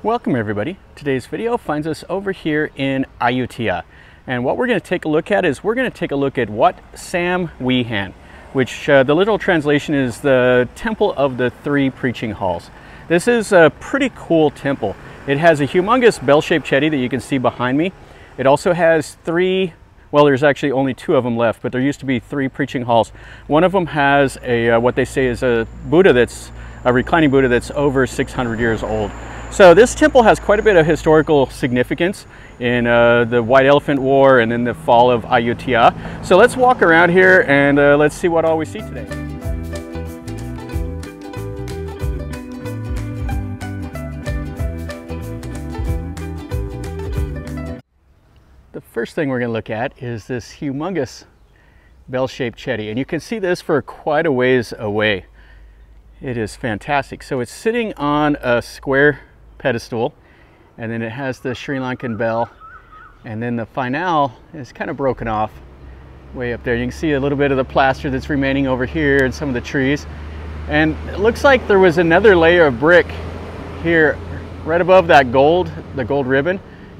Welcome everybody. Today's video finds us over here in Ayutthaya. And what we're going to take a look at is we're going to take a look at Wat Sam Wihan, which the literal translation is the Temple of the Three Preaching Halls. This is a pretty cool temple. It has a humongous bell-shaped chedi that you can see behind me. It also has three, well, there's actually only two of them left, but there used to be three preaching halls. One of them has a what they say is a Buddha that's a reclining Buddha that's over 600 years old. So this temple has quite a bit of historical significance in the White Elephant War and then the fall of Ayutthaya. So let's walk around here and let's see what all we see today. The first thing we're going to look at is this humongous bell-shaped chedi, and you can see this for quite a ways away. It is fantastic. So it's sitting on a square pedestal, and then it has the Sri Lankan bell, and then the finale is kind of broken off way up there. You can see a little bit of the plaster that's remaining over here and some of the trees, and it looks like there was another layer of brick here right above that the gold ribbon.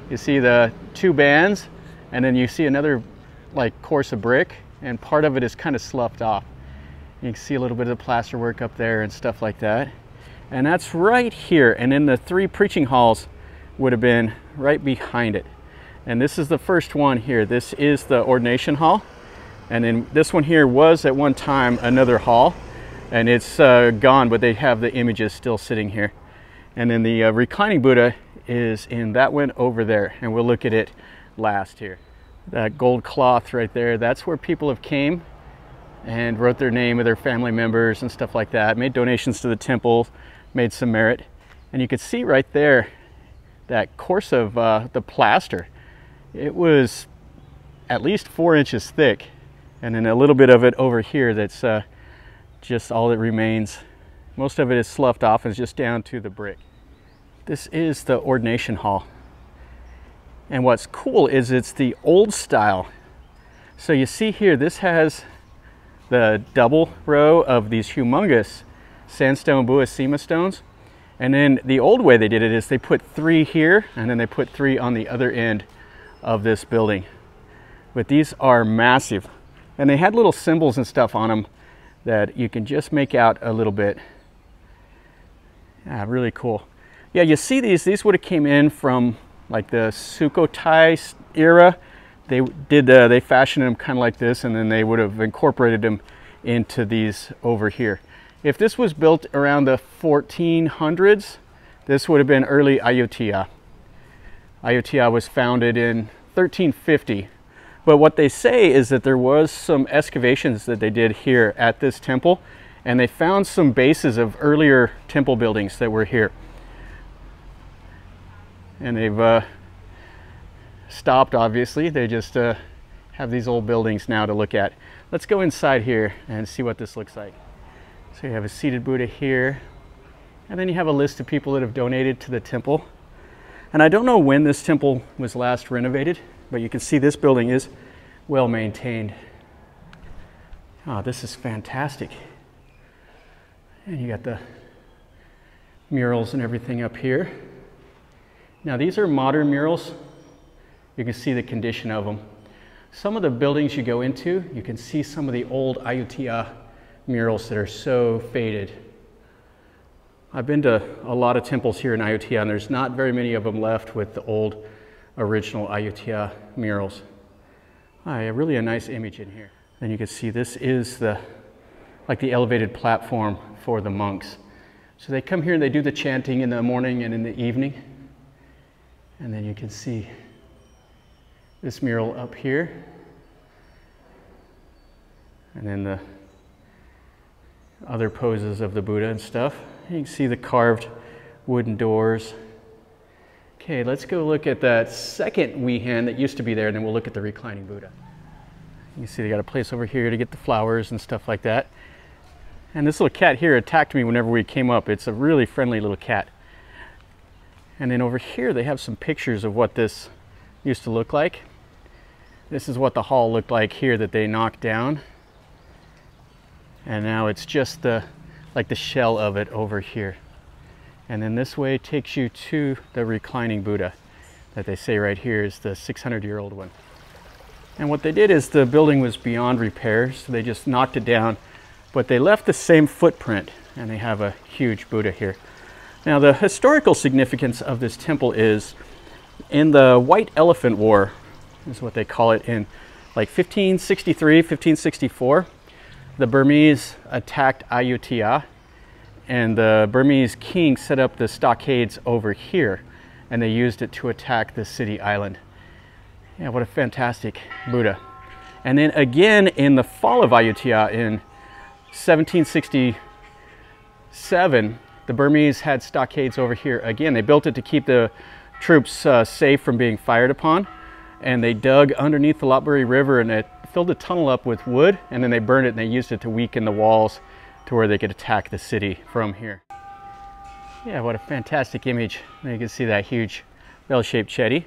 You see the two bands, and then you see another like course of brick, and part of it is kind of sloughed off. You can see a little bit of the plaster work up there and stuff like that. And that's right here, and then the three preaching halls would have been right behind it. And this is the first one here. This is the ordination hall, and then this one here was at one time another hall, and it's gone, but they have the images still sitting here. And then the reclining Buddha is in that one over there, and we'll look at it last here. That gold cloth right there, that's where people have came and wrote their name of their family members and stuff like that, made donations to the temple, made some merit. And you could see right there that course of the plaster. It was at least 4 inches thick, and then a little bit of it over here that's just all that remains. Most of it is sloughed off and is just down to the brick. This is the ordination hall, and what's cool is it's the old style. So you see here, this has the double row of these humongous sandstone Buddha sema stones, and then the old way they did it is they put three here and then they put three on the other end of this building. But these are massive, and they had little symbols and stuff on them that you can just make out a little bit. Yeah, really cool. Yeah, you see these would have came in from like the Sukhothai era. They fashioned them kind of like this, and then they would have incorporated them into these over here. If this was built around the 1400s, this would have been early Ayutthaya. Ayutthaya was founded in 1350. But what they say is that there was some excavations that they did here at this temple, and they found some bases of earlier temple buildings that were here. And they've stopped, obviously. They just have these old buildings now to look at. Let's go inside here and see what this looks like. So you have a seated Buddha here, and then you have a list of people that have donated to the temple. And I don't know when this temple was last renovated, but you can see this building is well maintained. Oh, this is fantastic. And you got the murals and everything up here. Now these are modern murals. You can see the condition of them. Some of the buildings you go into, you can see some of the old Ayutthaya murals that are so faded. I've been to a lot of temples here in Ayutthaya, and there's not very many of them left with the old original Ayutthaya murals. Really a nice image in here. Then you can see this is like the elevated platform for the monks. So they come here and they do the chanting in the morning and in the evening. And then you can see this mural up here, and then the other poses of the Buddha and stuff. You can see the carved wooden doors. Okay, let's go look at that second Wihan that used to be there, and then we'll look at the reclining Buddha. You see they got a place over here to get the flowers and stuff like that. And this little cat here attacked me whenever we came up. It's a really friendly little cat. And then over here they have some pictures of what this used to look like. This is what the hall looked like here that they knocked down. And now it's just like the shell of it over here. And then this way takes you to the reclining Buddha that they say right here is the 600-year-old one. And what they did is the building was beyond repair, so they just knocked it down, but they left the same footprint, and they have a huge Buddha here. Now the historical significance of this temple is in the White Elephant War, is what they call it, in like 1563, 1564, the Burmese attacked Ayutthaya, and the Burmese king set up the stockades over here, and they used it to attack the city island. Yeah, what a fantastic Buddha. And then again in the fall of Ayutthaya in 1767, the Burmese had stockades over here again. They built it to keep the troops safe from being fired upon, and they dug underneath the Lopburi River and it filled the tunnel up with wood, and then they burned it and they used it to weaken the walls to where they could attack the city from here. Yeah, what a fantastic image. Now you can see that huge bell-shaped chedi.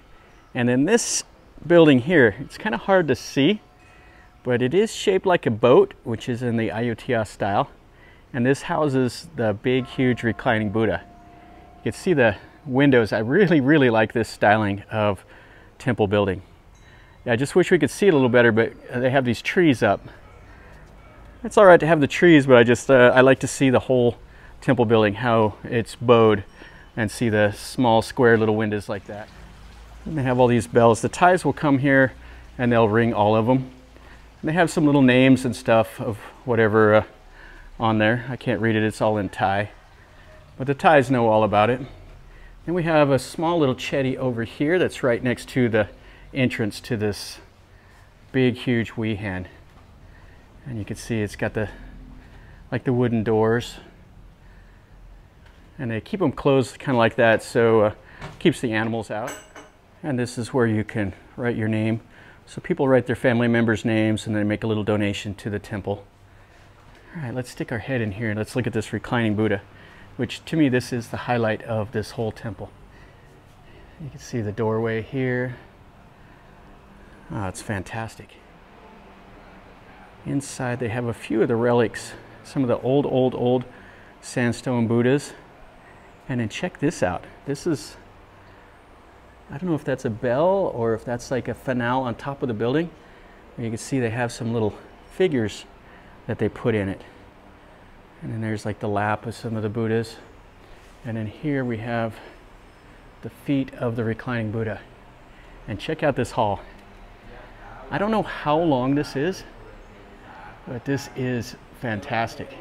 And then this building here, it's kind of hard to see, but it is shaped like a boat, which is in the Ayutthaya style. And this houses the big, huge reclining Buddha. You can see the windows. I really like this styling of temple building. Yeah, I just wish we could see it a little better, but they have these trees up. It's all right to have the trees, but I like to see the whole temple building, how it's bowed, and see the small square little windows like that. And they have all these bells. The Thais will come here and they'll ring all of them. And they have some little names and stuff of whatever on there. I can't read it, it's all in Thai. But the Thais know all about it. Then we have a small little chedi over here that's right next to the entrance to this big, huge Wihan. And you can see it's got the wooden doors. And they keep them closed kind of like that, so keeps the animals out. And this is where you can write your name. So people write their family members' names and then make a little donation to the temple. All right, let's stick our head in here and let's look at this reclining Buddha, which to me this is the highlight of this whole temple. You can see the doorway here. Oh, it's fantastic. Inside they have a few of the relics, some of the old sandstone Buddhas. And then check this out. This is, I don't know if that's a bell or if that's like a fanal on top of the building. You can see they have some little figures that they put in it. And then there's like the lap of some of the Buddhas. And then here we have the feet of the reclining Buddha. And check out this hall. I don't know how long this is, but this is fantastic.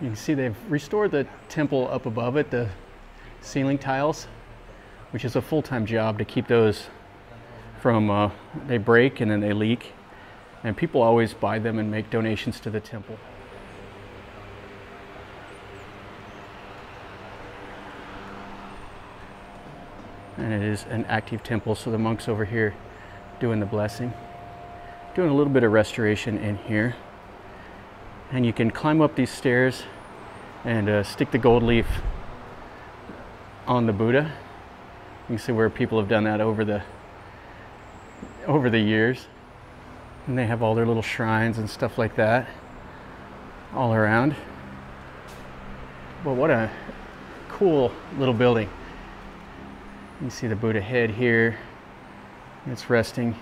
You can see they've restored the temple up above it, the ceiling tiles, which is a full-time job to keep those from, they break and then they leak. And people always buy them and make donations to the temple. And it is an active temple, so the monks over here doing the blessing. Doing a little bit of restoration in here. And you can climb up these stairs and stick the gold leaf on the Buddha. You can see where people have done that over the years. And they have all their little shrines and stuff like that all around. Well, what a cool little building. You see the Buddha head here. It's resting.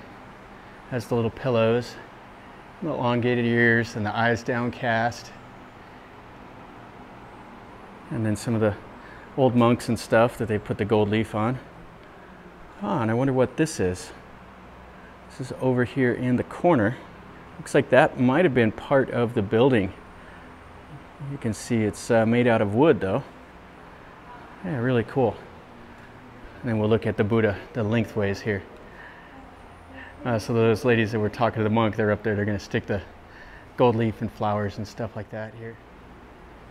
Has the little pillows. The elongated ears and the eyes downcast. And then some of the old monks and stuff that they put the gold leaf on. Ah, and I wonder what this is. This is over here in the corner. Looks like that might have been part of the building. You can see it's made out of wood though. Yeah, really cool. And then we'll look at the Buddha, the lengthways here. So those ladies that were talking to the monk, they're up there, they're going to stick the gold leaf and flowers and stuff like that here.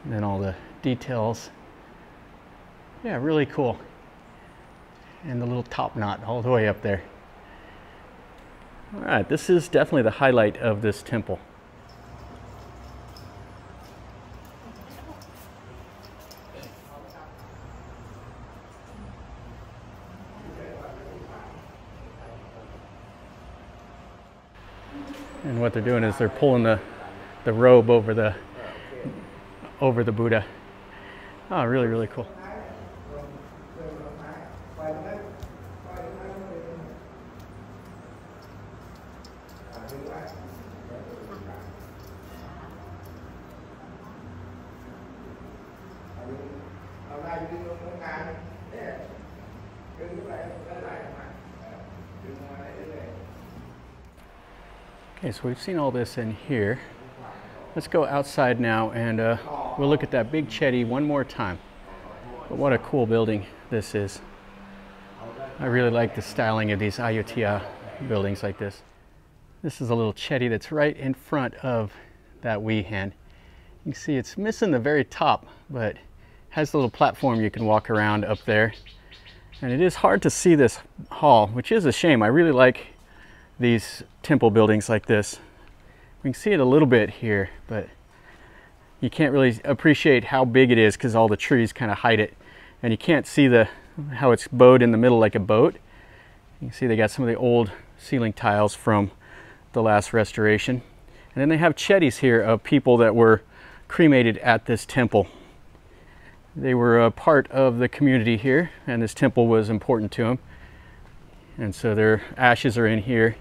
And then all the details. Yeah, really cool. And the little top knot all the way up there. All right, this is definitely the highlight of this temple. And what they're doing is they're pulling the robe over the Buddha. Oh, really, really cool. Okay, so we've seen all this in here. Let's go outside now and we'll look at that big chedi one more time. But what a cool building this is. I really like the styling of these Ayutthaya buildings like this. This is a little chedi that's right in front of that Wihan. You can see it's missing the very top, but has a little platform you can walk around up there. And it is hard to see this hall, which is a shame. I really like these temple buildings like this. We can see it a little bit here, but you can't really appreciate how big it is because all the trees kind of hide it. And you can't see how it's bowed in the middle like a boat. You can see they got some of the old ceiling tiles from the last restoration. And then they have chedis here of people that were cremated at this temple. They were a part of the community here, and this temple was important to them. And so their ashes are in here.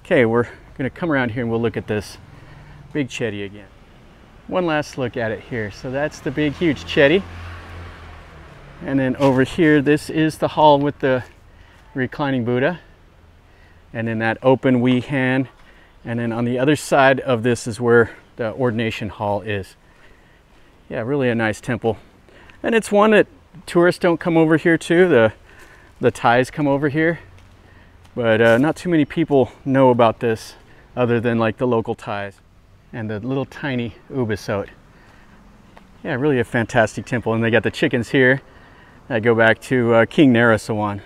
Okay, we're going to come around here and we'll look at this big chedi again. One last look at it here. So that's the big, huge chedi. And then over here, this is the hall with the reclining Buddha. And then that open Wihan. And then on the other side of this is where the ordination hall is. Yeah, really a nice temple. And it's one that tourists don't come over here to. The Thais come over here. But not too many people know about this other than like the local Thais and the little tiny ubosot. Yeah, really a fantastic temple. And they got the chickens here that go back to King Narasawan.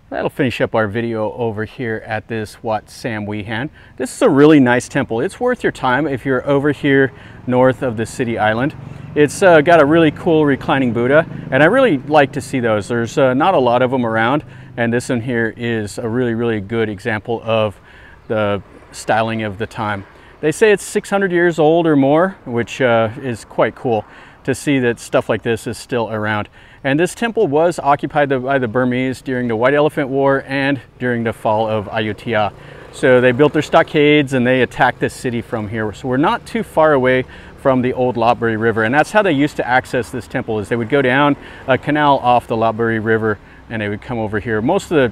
That'll finish up our video over here at this Wat Sam Wihan. This is a really nice temple. It's worth your time if you're over here north of the city island. It's got a really cool reclining Buddha, and I really like to see those. There's not a lot of them around, and this one here is a really, really good example of the styling of the time. They say it's 600 years old or more, which is quite cool to see that stuff like this is still around. And this temple was occupied by the Burmese during the White Elephant War and during the fall of Ayutthaya. So they built their stockades and they attacked this city from here. So we're not too far away from the old Lopburi River. And that's how they used to access this temple, is they would go down a canal off the Lopburi River and they would come over here. Most of the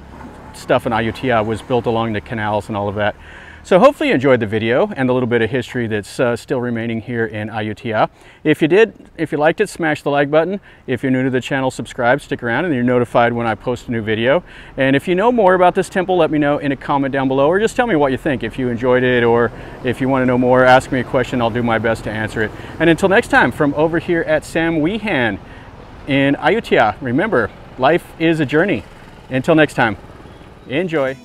stuff in Ayutthaya was built along the canals and all of that. So hopefully you enjoyed the video and the little bit of history that's still remaining here in Ayutthaya. If you did, if you liked it, smash the like button. If you're new to the channel, subscribe, stick around, and you're notified when I post a new video. And if you know more about this temple, let me know in a comment down below, or just tell me what you think. If you enjoyed it, or if you want to know more, ask me a question. I'll do my best to answer it. And until next time, from over here at Sam Wihan in Ayutthaya, remember, life is a journey. Until next time, enjoy.